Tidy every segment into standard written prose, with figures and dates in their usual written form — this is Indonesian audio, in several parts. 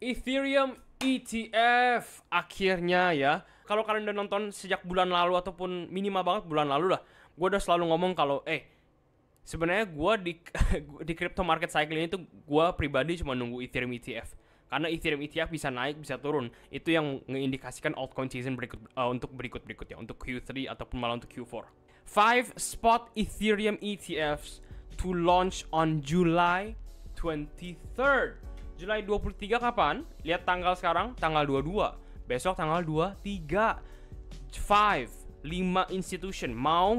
Ethereum ETF akhirnya ya. Kalau kalian udah nonton sejak bulan lalu ataupun minimal banget bulan lalu lah, gue udah selalu ngomong kalau sebenarnya gue di di crypto market cycle ini tuh gue pribadi cuma nunggu Ethereum ETF. Karena Ethereum ETF bisa naik bisa turun. Itu yang ngeindikasikan altcoin season untuk berikutnya, untuk Q3 ataupun malah untuk Q4. 5 spot Ethereum ETFs to launch on July 23rd. Julai 23 kapan? Lihat tanggal sekarang, tanggal 22. Besok tanggal 23. 5 institution mau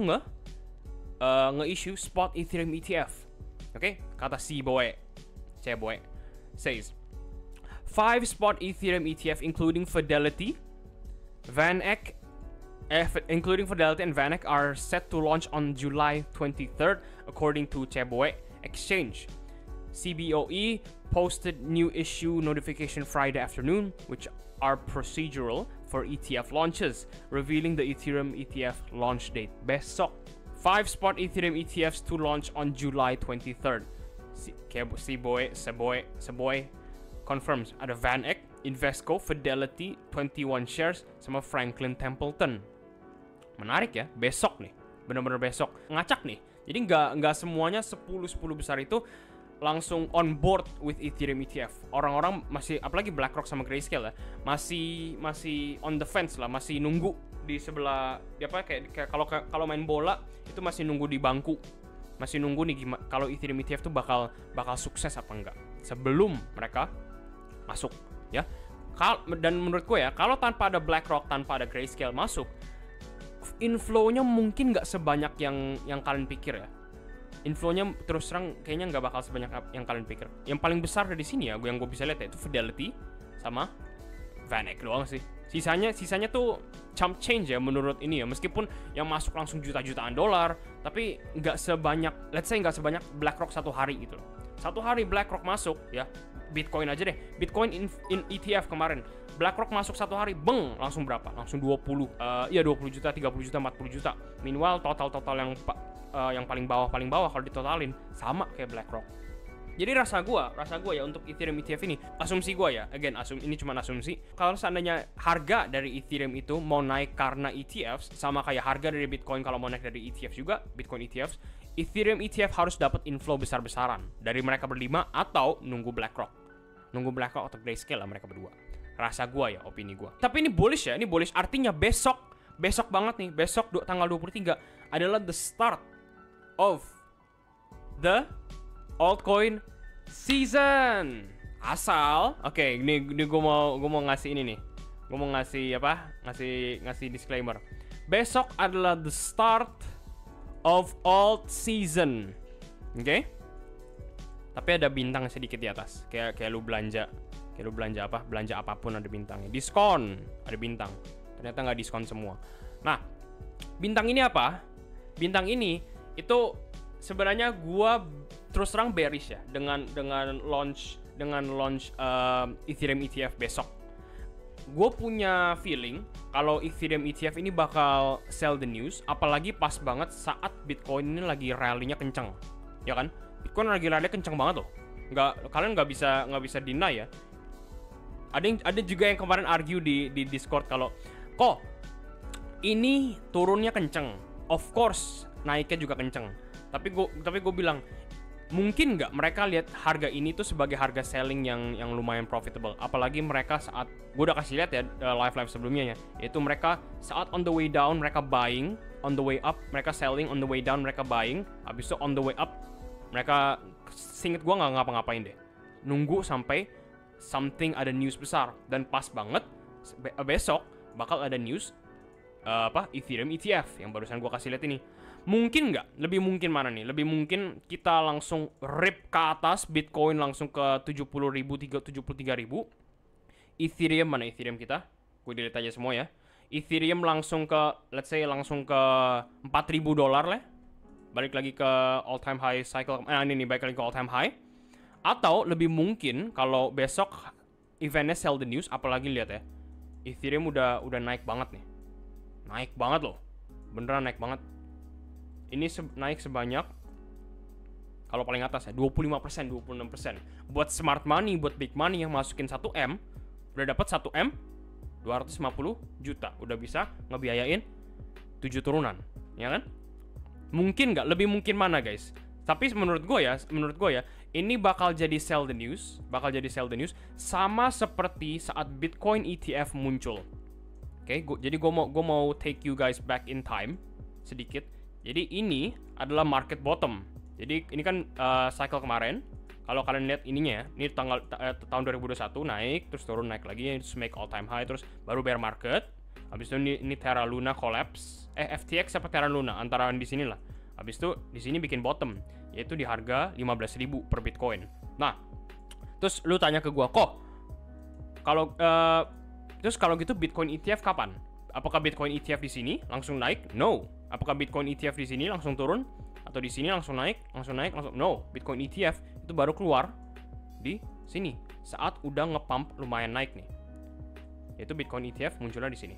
nge-issue spot Ethereum ETF. Oke, kata C-Boy says 5 spot Ethereum ETF including Fidelity, VanEck, and VanEck are set to launch on July 23rd according to Ceboe Exchange. CBOE posted new issue notification Friday afternoon, which are procedural for ETF launches, revealing the Ethereum ETF launch date besok. 5 spot Ethereum ETFs to launch on July 23rd. Ceboe confirms ada VanEck, Invesco, Fidelity, 21 Shares, sama Franklin Templeton. Menarik ya, besok nih, bener-bener besok. Ngacak nih, jadi nggak semuanya 10 besar itu langsung on board with Ethereum ETF. Orang-orang masih, apalagi BlackRock sama Grayscale ya, masih on the fence lah, masih nunggu di sebelah, kayak kalau main bola itu masih nunggu di bangku, masih nunggu nih gimana kalau Ethereum ETF tuh bakal sukses apa enggak sebelum mereka masuk ya. Dan menurut gue ya, kalau tanpa ada BlackRock, tanpa ada Grayscale masuk, inflow-nya mungkin nggak sebanyak yang kalian pikir ya. Inflow-nya terus terang kayaknya nggak bakal sebanyak yang kalian pikir. Yang paling besar dari sini ya, yang gue bisa lihat ya, itu Fidelity sama VanEck doang sih. Sisanya tuh chump change ya menurut ini ya. Meskipun yang masuk langsung jutaan dolar, tapi nggak sebanyak, let's say nggak sebanyak BlackRock satu hari gitu loh. Satu hari BlackRock masuk ya, Bitcoin aja deh. Bitcoin in ETF kemarin, BlackRock masuk satu hari, beng, langsung berapa? Langsung 20 juta, 30 juta, 40 juta. Meanwhile total yang paling bawah kalau ditotalin sama kayak BlackRock. Jadi rasa gua ya untuk Ethereum ETF ini, asumsi gua ya, again ini cuma asumsi. Kalau seandainya harga dari Ethereum itu mau naik karena ETFs, sama kayak harga dari Bitcoin kalau mau naik dari ETF juga, Bitcoin ETFs, Ethereum ETF harus dapat inflow besar-besaran dari mereka berlima atau nunggu BlackRock atau Grayscale lah mereka berdua. Rasa gua ya, opini gua. Tapi ini bullish ya, ini bullish artinya besok banget nih, besok tanggal 23 adalah the start of the altcoin season. Ini gue mau ngasih ini nih. Gue mau ngasih ngasih disclaimer. Besok adalah the start of alt season. Oke? Tapi ada bintang sedikit di atas. Kayak lu belanja belanja apapun ada bintangnya. Diskon ada bintang. Ternyata nggak diskon semua. Nah, bintang ini apa? Bintang ini itu sebenarnya gua terus terang bearish ya dengan launch Ethereum ETF besok. Gue punya feeling kalau Ethereum ETF ini bakal sell the news, apalagi pas banget saat Bitcoin ini lagi rally-nya kenceng, ya kan? Bitcoin lagi rally kenceng banget loh. Kalian nggak bisa deny ya. Ada juga yang kemarin argue di Discord kalau kok ini turunnya kenceng, of course naiknya juga kenceng. Tapi gue bilang, mungkin nggak mereka lihat harga ini tuh sebagai harga selling yang lumayan profitable. Apalagi mereka saat, gue udah kasih lihat ya live sebelumnya ya, yaitu mereka saat on the way down mereka buying, on the way up mereka selling, on the way down mereka buying, habis itu on the way up mereka, seinget gue nggak ngapa-ngapain deh, nunggu sampai something ada news besar. Dan pas banget besok bakal ada news Ethereum ETF yang barusan gue kasih lihat ini. Mungkin nggak? Lebih mungkin mana nih? Lebih mungkin kita langsung rip ke atas, Bitcoin langsung ke 70.000, 73.000. Ethereum, mana Ethereum kita? Gue delete aja semua ya. Ethereum langsung ke, let's say langsung ke $4.000 lah. Balik lagi ke all time high cycle. Ini balik lagi ke all time high. Atau lebih mungkin kalau besok eventnya sell the news, apalagi lihat ya, Ethereum udah naik banget nih. Naik banget loh. Beneran naik banget. Ini naik sebanyak, Kalau paling atas ya 25%, 26%. Buat smart money, buat big money yang masukin 1M, udah dapat 1M 250 juta. Udah bisa ngebiayain 7 turunan, ya kan? Mungkin nggak? Lebih mungkin mana, guys? Tapi menurut gue ya, ini bakal jadi sell the news, sama seperti saat Bitcoin ETF muncul. Oke, jadi gue mau take you guys back in time sedikit. Jadi ini adalah market bottom. Jadi ini kan cycle kemarin. Kalau kalian lihat ininya, ini tahun 2021 naik, terus turun, naik lagi, terus make all time high, terus baru bear market. Habis itu ini Terra Luna collapse, FTX apa Terra Luna antara di sini lah. Habis itu di sini bikin bottom, yaitu di harga 15.000 per Bitcoin. Nah, terus lu tanya ke gua, kok kalau gitu Bitcoin ETF kapan? Apakah Bitcoin ETF di sini langsung naik? No. Apakah Bitcoin ETF di sini langsung turun? Atau di sini langsung naik? No. Bitcoin ETF itu baru keluar di sini saat udah ngepump lumayan naik nih. Yaitu Bitcoin ETF munculnya di sini.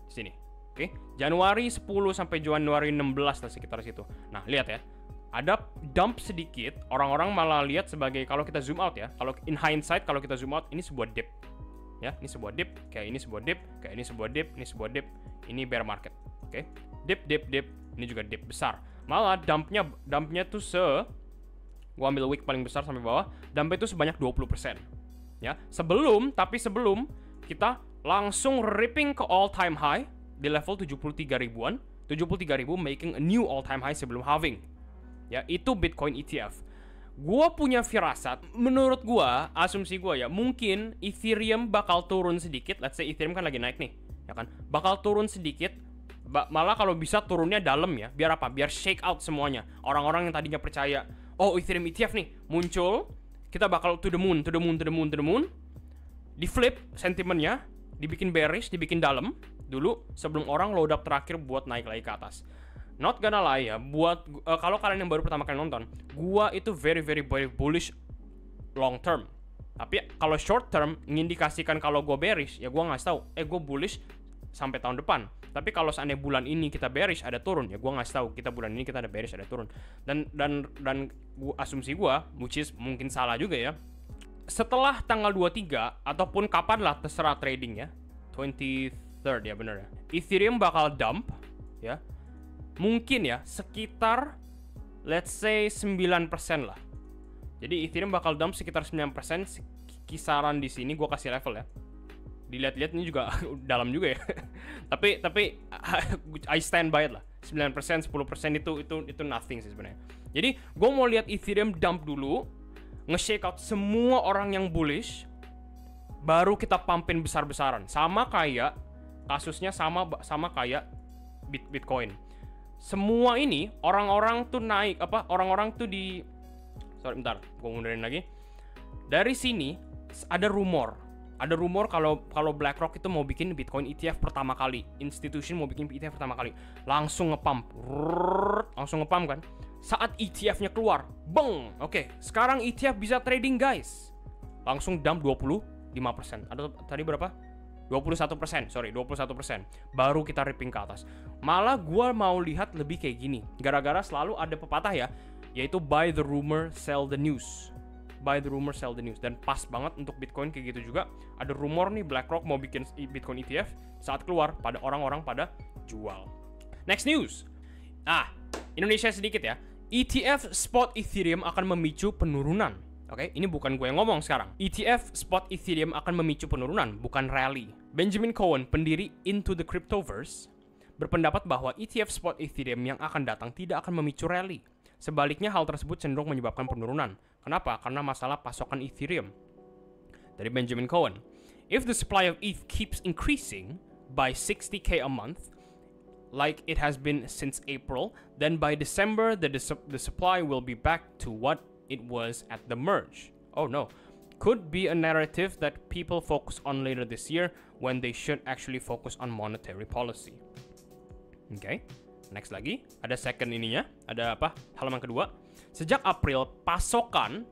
Di sini. Oke, Januari 10 sampai Januari 16 lah sekitar situ. Nah, lihat ya. Ada dump sedikit, orang-orang malah lihat sebagai, kalau kita zoom out ya, kalau in hindsight kalau kita zoom out, ini sebuah dip. Ya, ini sebuah dip, kayak ini sebuah dip, kayak ini sebuah dip, ini sebuah dip, ini bear market. Oke. Dip, ini juga dip besar. Malah dumpnya tuh gua ambil wick paling besar sampai bawah, dumpnya itu sebanyak 20%. Ya, sebelum kita langsung ripping ke all time high di level 73 ribuan, 73 ribu making a new all time high sebelum halving. Ya, itu Bitcoin ETF. Gua punya firasat, menurut gua, asumsi gua ya, mungkin Ethereum bakal turun sedikit. Let's say Ethereum kan lagi naik nih, ya kan? Bakal turun sedikit. Malah kalau bisa turunnya dalam ya. Biar apa? Biar shake out semuanya. Orang-orang yang tadinya percaya, oh Ethereum ETF nih muncul, kita bakal to the moon. Di flip sentimennya, dibikin bearish, dibikin dalam dulu sebelum orang load up terakhir buat naik lagi ke atas. Not gonna lie ya, buat kalau kalian yang baru pertama kali nonton, gua itu very bullish long term. Tapi kalau short term mengindikasikan kalau gua bearish, ya gua ngasih tahu, gua bullish sampai tahun depan. Tapi kalau seandainya bulan ini kita bearish ada turun, ya gua ngasih tahu kita bulan ini kita ada bearish ada turun. Dan asumsi gua, which is mungkin salah juga ya. Setelah tanggal 23 ataupun kapan lah terserah trading ya, 23rd ya bener ya, Ethereum bakal dump ya, mungkin ya sekitar let's say 9% lah. Jadi Ethereum bakal dump sekitar 9%, kisaran di sini gua kasih level ya. Dilihat-lihat ini juga dalam juga ya. tapi I stand by it lah. 9%, 10% itu nothing sih sebenarnya. Jadi gua mau lihat Ethereum dump dulu, nge-shake out semua orang yang bullish, baru kita pumpin besar-besaran. Sama kayak kasusnya sama kayak Bitcoin. Semua ini orang-orang tuh naik orang-orang tuh bentar, gue mundurin lagi. Dari sini ada rumor kalau BlackRock itu mau bikin Bitcoin ETF pertama kali, institution mau bikin ETF pertama kali, langsung ngepump kan. Saat ETF-nya keluar, beng, oke, sekarang ETF bisa trading guys, langsung dump 25%. Ada tadi berapa? 21%, baru kita ripping ke atas. Malah gue mau lihat lebih kayak gini, gara-gara selalu ada pepatah ya, yaitu buy the rumor, sell the news. Dan pas banget untuk Bitcoin kayak gitu juga. Ada rumor nih BlackRock mau bikin Bitcoin ETF, saat keluar pada orang-orang pada jual. Next news. Indonesia sedikit ya. ETF spot Ethereum akan memicu penurunan. Oke, ini bukan gue yang ngomong sekarang. ETF spot Ethereum akan memicu penurunan, bukan rally. Benjamin Cohen, pendiri Into the Cryptoverse, berpendapat bahwa ETF spot Ethereum yang akan datang tidak akan memicu rally. Sebaliknya, hal tersebut cenderung menyebabkan penurunan. Kenapa? Karena masalah pasokan Ethereum. Dari Benjamin Cohen, if the supply of ETH keeps increasing by 60K a month, like it has been since April, then by December the supply will be back to what it was at the merge. Oh no. Could be a narrative that people focus on later this year when they should actually focus on monetary policy. Okay. Next lagi, ada second ininya, ada apa? Halaman kedua. Sejak April, pasokan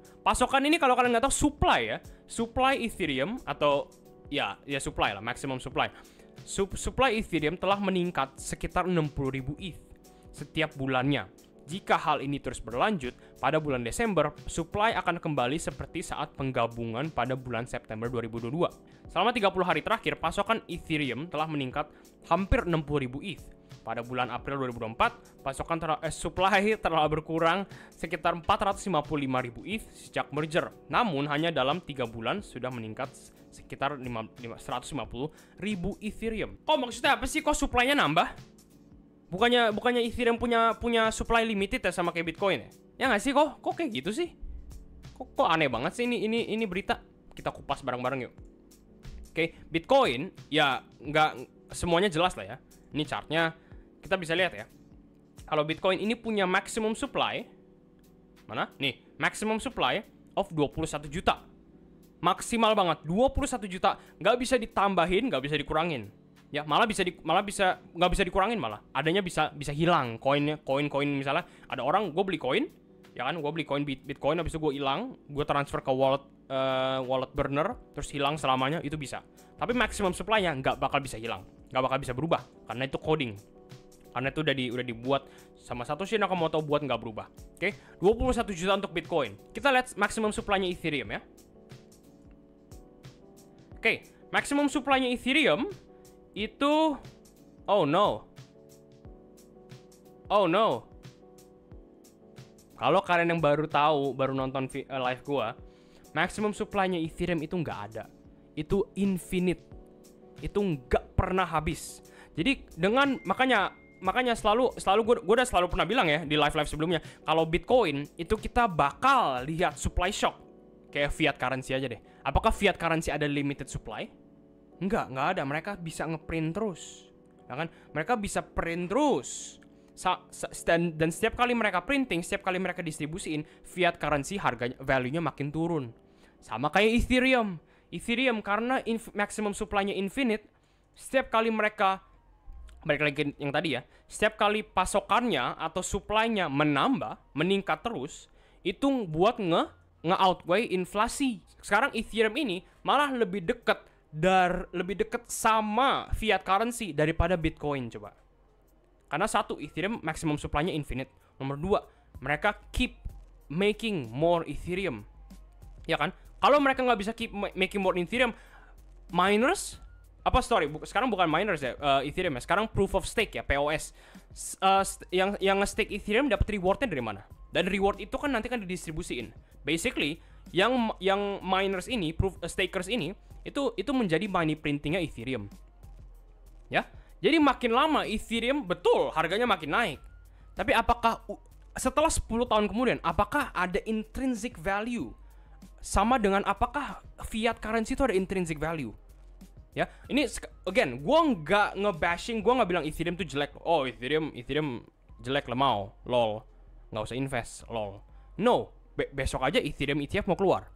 ini kalau kalian nggak tahu supply ya. Supply Ethereum atau ya supply lah, maximum supply. Supply Ethereum telah meningkat sekitar 60.000 ETH setiap bulannya. Jika hal ini terus berlanjut, pada bulan Desember, supply akan kembali seperti saat penggabungan pada bulan September 2022. Selama 30 hari terakhir, pasokan Ethereum telah meningkat hampir 60.000 ETH. Pada bulan April 2024, pasokan supply telah berkurang sekitar 455.000 ETH sejak merger. Namun, hanya dalam 3 bulan sudah meningkat sekitar 150.000 Ethereum. Oh, maksudnya apa sih? Kok supply-nya nambah? Bukannya Ethereum punya supply limited ya sama kayak Bitcoin ya? Ya nggak sih kok kayak gitu sih? Kok aneh banget sih ini berita. Kita kupas bareng-bareng yuk. Oke, Bitcoin ya nggak semuanya jelas lah ya. Ini chartnya kita bisa lihat ya. Kalau Bitcoin ini punya maximum supply, mana? Nih, maximum supply of 21 juta. Maksimal banget, 21 juta. Nggak bisa ditambahin, nggak bisa dikurangin. Ya, malah nggak bisa dikurangin malah. Adanya bisa hilang koin misalnya ada orang gue beli koin, ya kan, gue beli koin Bitcoin habis itu gue hilang, gue transfer ke wallet burner terus hilang selamanya, itu bisa. Tapi maximum supply-nya nggak bakal bisa hilang, nggak bakal bisa berubah karena itu coding. Karena itu udah dibuat sama Satoshi Nakamoto buat nggak berubah. Oke, 21 juta untuk Bitcoin. Kita lihat maximum supply-nya Ethereum ya. Oke, maximum supply-nya Ethereum itu oh no. Kalau kalian yang baru nonton live gua, maximum supply-nya Ethereum itu nggak ada. Itu infinite. Itu nggak pernah habis. Jadi makanya selalu gue udah selalu pernah bilang ya di live sebelumnya, kalau Bitcoin itu kita bakal lihat supply shock kayak fiat currency aja deh. Apakah fiat currency ada limited supply? Nggak ada. Mereka bisa ngeprint terus, ya kan? Mereka bisa print terus. Dan setiap kali mereka printing, setiap kali mereka distribusiin, fiat currency harganya, value-nya makin turun. Sama kayak Ethereum. Ethereum karena maximum supply-nya infinite, setiap kali mereka, balik lagi yang tadi ya, setiap kali pasokannya atau supply-nya meningkat terus, itu buat nge-outweigh inflasi. Sekarang Ethereum ini malah lebih dekat sama fiat currency daripada Bitcoin coba. Karena satu, Ethereum maximum supply-nya infinite. Nomor dua, mereka keep making more Ethereum. Ya kan? Kalau mereka nggak bisa keep making more Ethereum, miners sekarang bukan miners ya, Ethereum ya. Sekarang proof of stake ya, POS. Yang nge-stake Ethereum dapat reward-nya dari mana? Dan reward itu kan nanti kan didistribusiin. Basically, yang miners ini, stakers ini, itu menjadi money printingnya Ethereum. Ya. Jadi makin lama Ethereum betul harganya makin naik. Tapi apakah setelah 10 tahun kemudian apakah ada intrinsic value? Sama dengan apakah fiat currency itu ada intrinsic value? Ya, ini again, gue nggak nge-bashing, gue nggak bilang Ethereum itu jelek. Oh, Ethereum jelek lemau, lol, nggak usah invest, lol. No, besok aja Ethereum ETF mau keluar,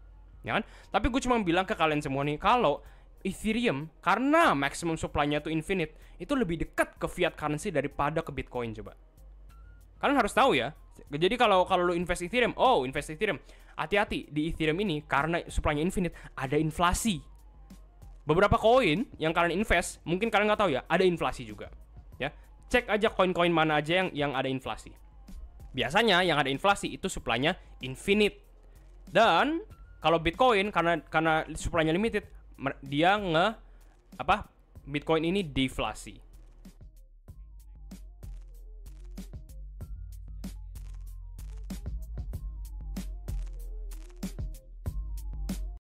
ya kan? Tapi gue cuma bilang ke kalian semua nih, kalau Ethereum karena maximum supply-nya itu infinite, itu lebih dekat ke fiat currency daripada ke Bitcoin coba. Kalian harus tahu ya. Jadi kalau lu invest Ethereum, hati-hati di Ethereum ini karena supply-nya infinite, ada inflasi. Beberapa koin yang kalian invest, mungkin kalian nggak tahu ya, ada inflasi juga. Ya, cek aja koin-koin mana aja yang ada inflasi. Biasanya yang ada inflasi itu supply-nya infinite. Dan kalau Bitcoin karena supply-nya limited, dia Bitcoin ini deflasi.